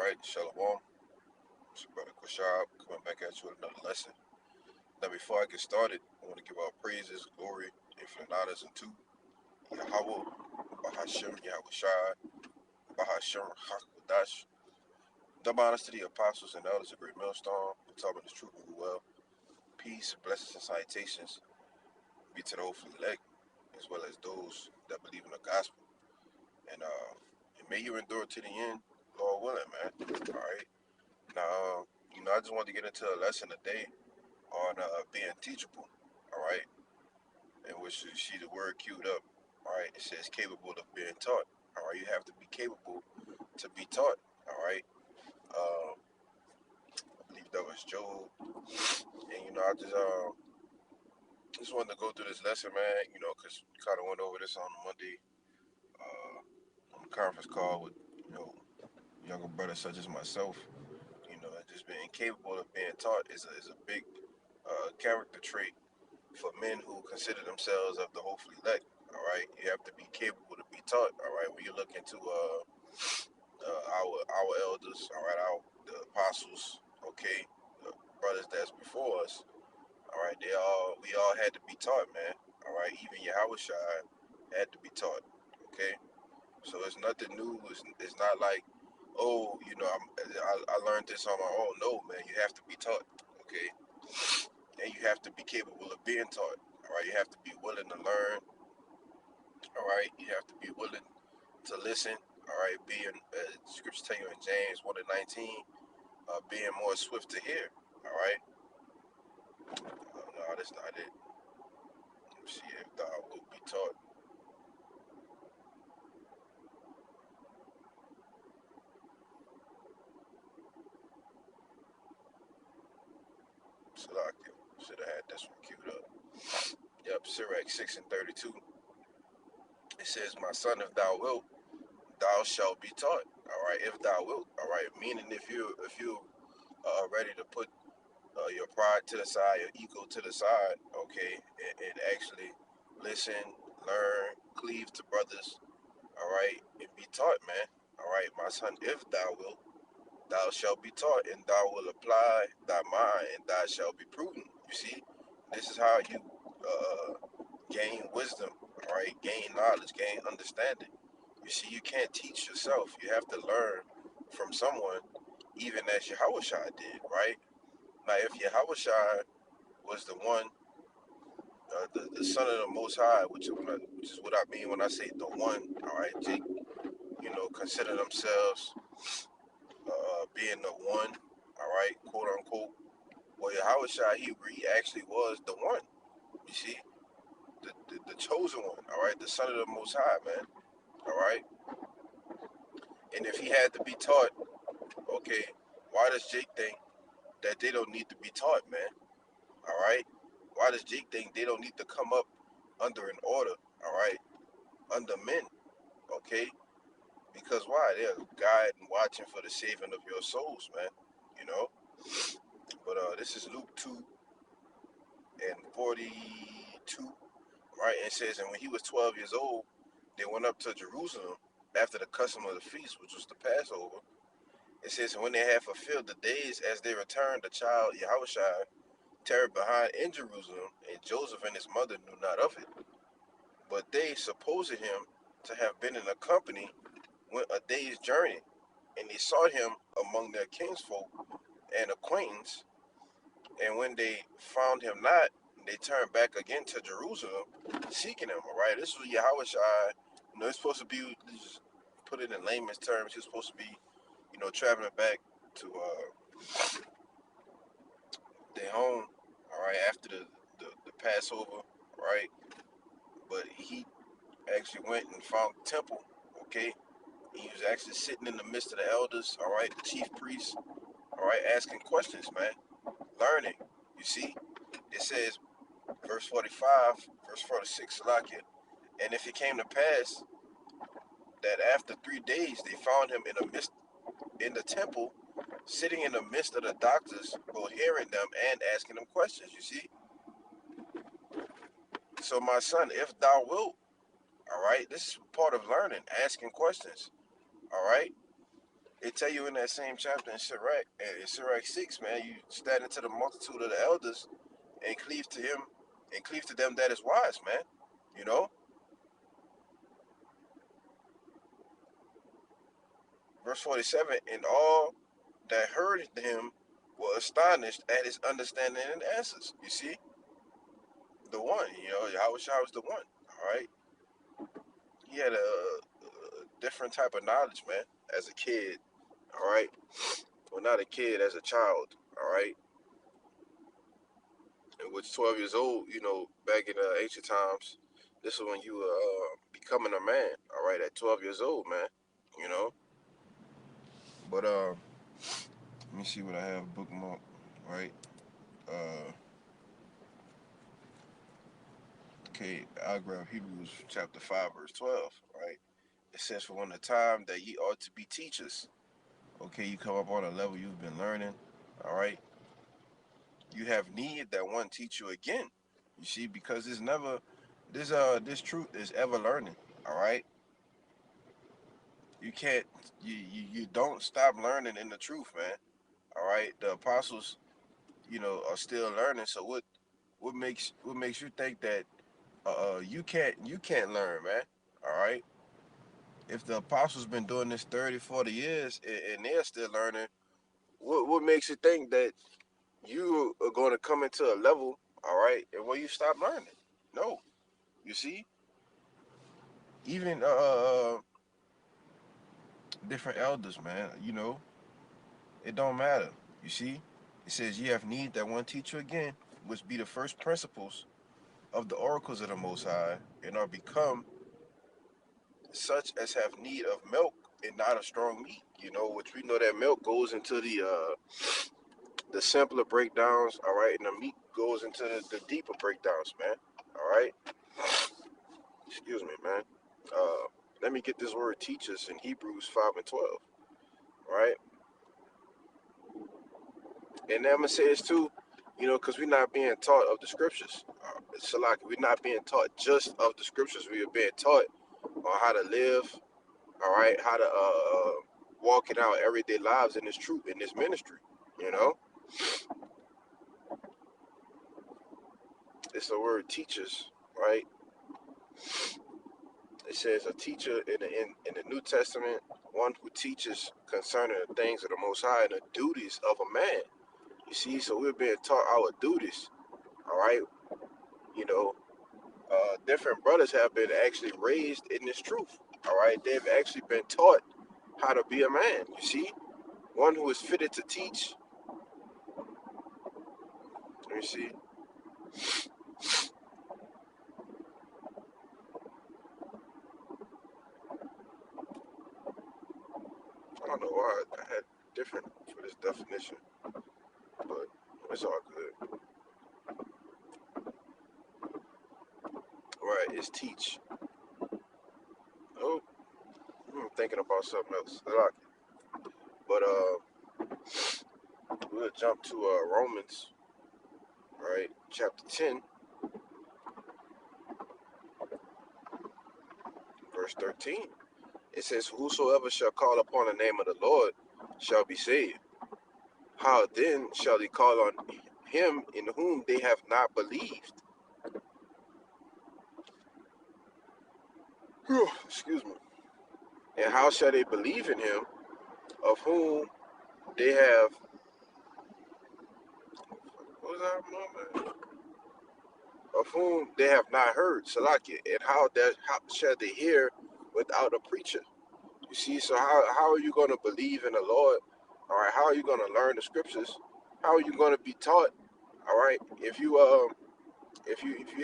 right, Shalom. It's your brother Quashab coming back at you with another lesson. Now, before I get started, I want to give our praises, glory, infinite honors unto Yahweh, Bahashem, Yahweh Shai, Bahashem, Hakwadash. Double honors to the apostles and elders of Great Millstone, who taught me this truth and well. Peace, blessings, and salutations be to the hopefully elect, as well as those that believe in the gospel. And may you endure to the end, Lord willing, man. All right. Now, I just wanted to get into a lesson today on being teachable, all right, in which you see the word queued up, all right. It says capable of being taught, all right. You have to be capable to be taught, all right. I believe that was Job, and I just wanted to go through this lesson, man, because we kind of went over this on Monday on the conference call with younger brothers such as myself. Just being capable of being taught is a big character trait for men who consider themselves of the hopefully elect. All right, you have to be capable to be taught. All right, when you look into our elders, all right, the apostles, okay, the brothers that's before us. All right, we all had to be taught, man. All right, even Yahweh Shai had to be taught. Okay, so it's nothing new. It's not like, oh, I learned this on my own. No, man, you have to be taught. Okay, and you have to be capable of being taught. All right, you have to be willing to learn. All right, you have to be willing to listen. All right, being scriptures tell you in James 1:19, being more swift to hear. All right, no, that's not it. Let me see if thou will be taught. Salakia. Should have had this one queued up. Yep, Sirach 6:32. It says, "My son, if thou wilt, thou shalt be taught." All right, if thou wilt. All right, meaning if you are ready to put your pride to the side, your ego to the side, okay, and actually listen, learn, cleave to brothers, all right, and be taught, man. All right, my son, if thou wilt, thou shalt be taught, and thou will apply thy mind, and thou shalt be prudent. You see, this is how you uh, gain wisdom, all right, gain knowledge, gain understanding. You see, you can't teach yourself. You have to learn from someone, even as Yahushua did, right? Now, if Yahushua was the one, the son of the Most High, which is what I mean when I say the one. All right, Jake, consider themselves being the one. All right, quote unquote. Well, Yahushua, he actually was the one. You see, the chosen one. All right, the son of the Most High, man. All right, and if he had to be taught, okay, why does Jake think that they don't need to be taught, man? All right, why does Jake think they don't need to come up under an order? All right, under men, okay? Because why? They're guiding, watching for the saving of your souls, man. You know. But this is Luke 2:42, right? It says, and when he was 12 years old, they went up to Jerusalem after the custom of the feast, which was the Passover. It says, and when they had fulfilled the days as they returned, the child Yahushua tarried behind in Jerusalem, and Joseph and his mother knew not of it. But they, supposing him to have been in a company, went a day's journey, and they sought him among their kinsfolk and acquaintance. And when they found him not, they turned back again to Jerusalem, seeking him. All right, this was Yahushua. It's supposed to be, just put it in layman's terms, he's supposed to be, traveling back to their home. All right, after the Passover. Right, but he actually went and found the temple. Okay, he was actually sitting in the midst of the elders. All right, the chief priests. All right, asking questions, man, learning. You see, it says, verse 45, verse 46, Salakia. And if it came to pass that after 3 days they found him in the temple, sitting in the midst of the doctors, both hearing them and asking them questions. You see. So my son, if thou wilt, all right, this is part of learning, asking questions. All right. It tell you in that same chapter in Sirach 6, man, you stand into the multitude of the elders and cleave to him and cleave to them that is wise, man. You know? Verse 47, and all that heard him were astonished at his understanding and answers. You see? The one, Yahweh Shah was the one. All right. He had a different type of knowledge, man, as a kid. All right. Well, not a kid, as a child. All right. And which 12 years old, back in ancient times, this is when you were becoming a man. All right. At 12 years old, man. You know. But let me see what I have bookmarked. Right. Uh, okay. I'll grab Hebrews chapter 5, verse 12. Right. It says, "For when the time that ye ought to be teachers." Okay, you come up on a level you've been learning. All right. You have need that one teach you again. You see, because it's never this truth is ever learning. All right. You can't you don't stop learning in the truth, man. All right. The apostles, are still learning. So what makes you think that you can't learn, man? All right. If the apostles been doing this 30, 40 years and they're still learning, what makes you think that you are going to come into a level, all right, and where you stop learning? No. You see, even different elders, man. It don't matter. You see, it says you have need that one teacher again, which be the first principles of the oracles of the Most High, and are become such as have need of milk and not of strong meat. Which we know that milk goes into the simpler breakdowns, all right, and the meat goes into the deeper breakdowns, man. All right. Excuse me, man. Uh, Let me get this word teachers in Hebrews 5 and 12, right? And I'm going to say this too, because we're not being taught of the scriptures. Salaki, we're not being taught just of the scriptures. We are being taught on how to live, all right, how to walk it out everyday lives in this truth, in this ministry, you know? It's the word teachers, right? It says a teacher in the New Testament, one who teaches concerning the things of the Most High and the duties of a man. You see, so we're being taught our duties, all right? You know, different brothers have been actually raised in this truth, all right? They've actually been taught how to be a man, you see? One who is fitted to teach. Let me see. I don't know why I had different for this definition, but it's all good. All right, it's teach. Oh, I'm thinking about something else. But we'll jump to Romans, right, chapter 10, verse 13. It says, "Whosoever shall call upon the name of the Lord shall be saved. How then shall they call on him in whom they have not believed?" Excuse me. "And how shall they believe in him of whom they have," what was that, man? "Of whom they have not heard," Salakia. "And how shall they hear without a preacher?" You see, so how are you going to believe in the Lord? All right, how are you going to learn the scriptures? How are you going to be taught? All right, if you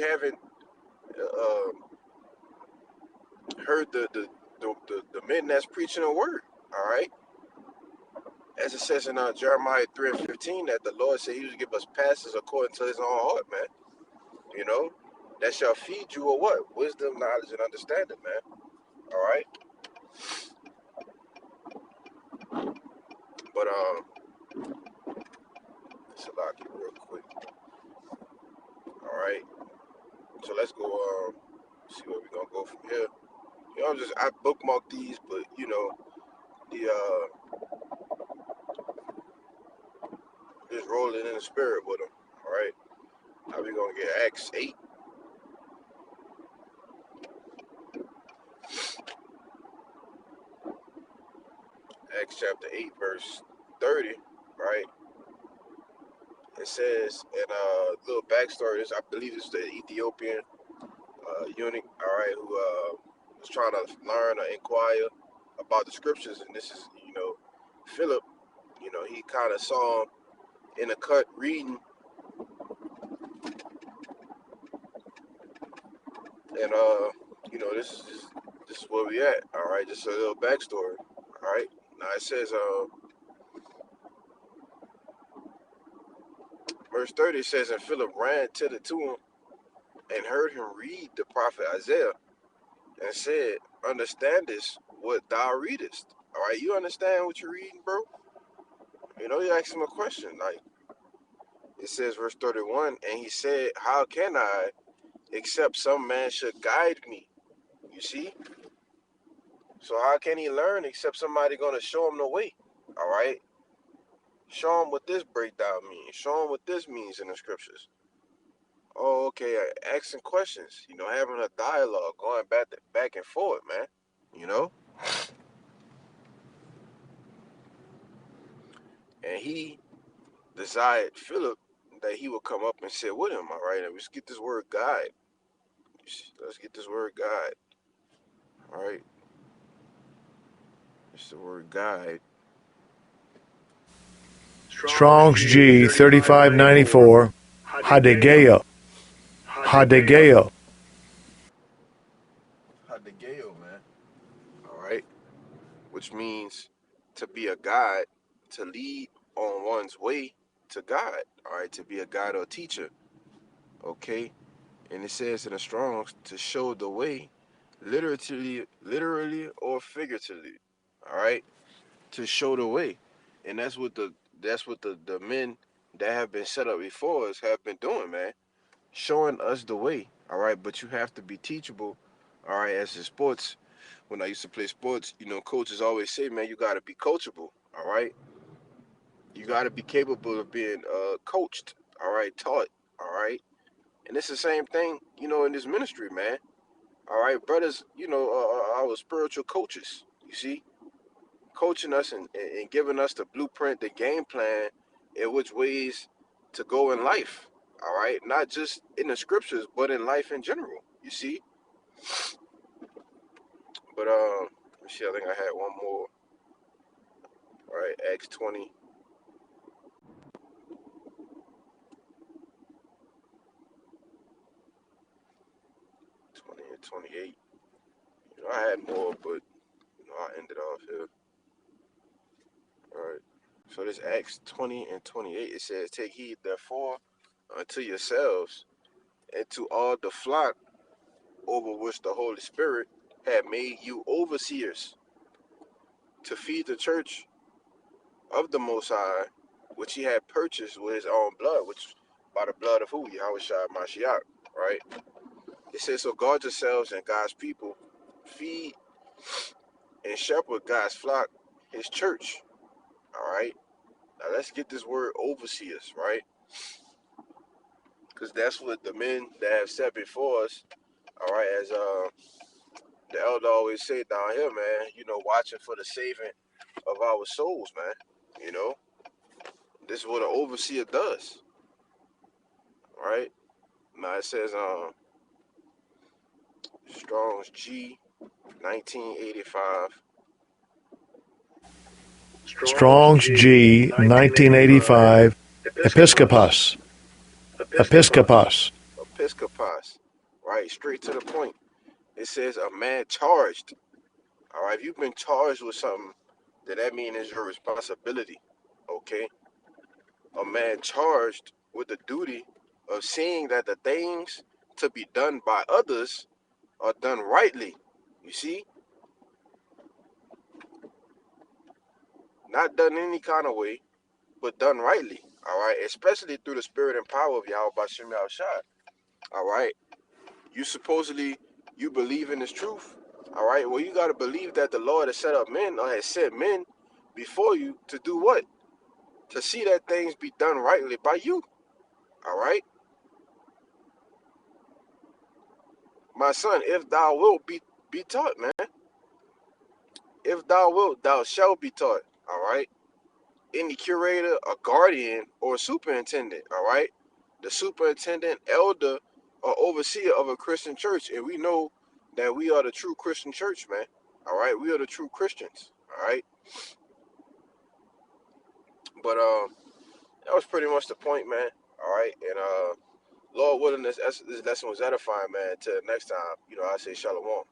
haven't uh, heard the men that's preaching the word, all right, as it says in Jeremiah 3 and 15, that the Lord said He would give us passes according to His own heart, man. That shall feed you or what? Wisdom, knowledge, and understanding, man. All right, but Salaki real quick. All right, so let's go. See where we're gonna go from here. I bookmarked these, but the just rolling in the spirit with them. All right. Now we're going to get Acts 8. Acts chapter 8, verse 30, right? It says, in a little backstory, I believe it's the Ethiopian eunuch, all right, who was trying to learn or inquire about the scriptures. And this is, Philip, he kind of saw him in a cut reading. And, this is where we at, all right? Just a little backstory, all right? Now it says, verse 30 says, and Philip ran to the tomb and heard him read the prophet Isaiah and said, understandest what thou readest? All right, you understand what you're reading, bro? You ask him a question. Like, it says, verse 31, and he said, how can I, except some man should guide me? You see? So how can he learn except somebody going to show him the way? All right? Show him what this breakdown means. Show him what this means in the scriptures. Oh, okay, asking questions. Having a dialogue, going back and forth, man. And he desired Philip that he would come up and sit with him. All right, and let's get this word guide. Let's get this word guide. All right, it's the word guide. Strong's G 3594, Hadegeo. Hadegeo. Hadegeo, man. All right, which means to be a guide, to lead on one's way to God. All right, to be a guide or teacher. Okay, and it says in the Strong's to show the way, literally or figuratively. All right, to show the way, and that's what the men that have been set up before us have been doing, man, showing us the way. All right, but you have to be teachable. All right, as in sports, when I used to play sports, coaches always say, man, you got to be coachable. All right, you got to be capable of being coached. All right, taught. All right, and it's the same thing, in this ministry, man. All right, brothers, our spiritual coaches. You see, coaching us and giving us the blueprint, the game plan, in which ways to go in life. All right, not just in the scriptures, but in life in general. You see, but let me see. I think I had one more. All right, Acts 20. 20 and 28. I had more, but I ended off here. All right. So this Acts 20 and 28. It says, "Take heed, therefore, unto yourselves and to all the flock over which the Holy Spirit had made you overseers, to feed the church of the Most High, which he had purchased with his own blood," which by the blood of who? Yahushua Mashiach, right? It says, so guard yourselves and God's people, feed and shepherd God's flock, his church. All right. Now let's get this word overseers, right? Because that's what the men that have set before us, all right, as the elder always say down here, man, watching for the saving of our souls, man. This is what an overseer does, right? Now it says Strong's G 1985. Strong's G 1985, Episcopos. Episcopos. Episcopos, right? Straight to the point. It says a man charged. All right, if you've been charged with something, then that means it's your responsibility. Okay, a man charged with the duty of seeing that the things to be done by others are done rightly. You see, not done any kind of way, but done rightly. All right, especially through the spirit and power of Yahweh Bashem Yahushua. All right, you believe in this truth. All right, well, you got to believe that the Lord has set up men or has sent men before you to do what? to see that things be done rightly by you. All right? My son, if thou wilt be taught, man. If thou wilt, thou shalt be taught. All right? Any curator, a guardian, or a superintendent, all right? The superintendent, elder, or overseer of a Christian church. And we know that we are the true Christian church, man. All right? We are the true Christians. All right? But that was pretty much the point, man. All right? And Lord willing, this lesson was edifying, man. Till next time, I say shalom.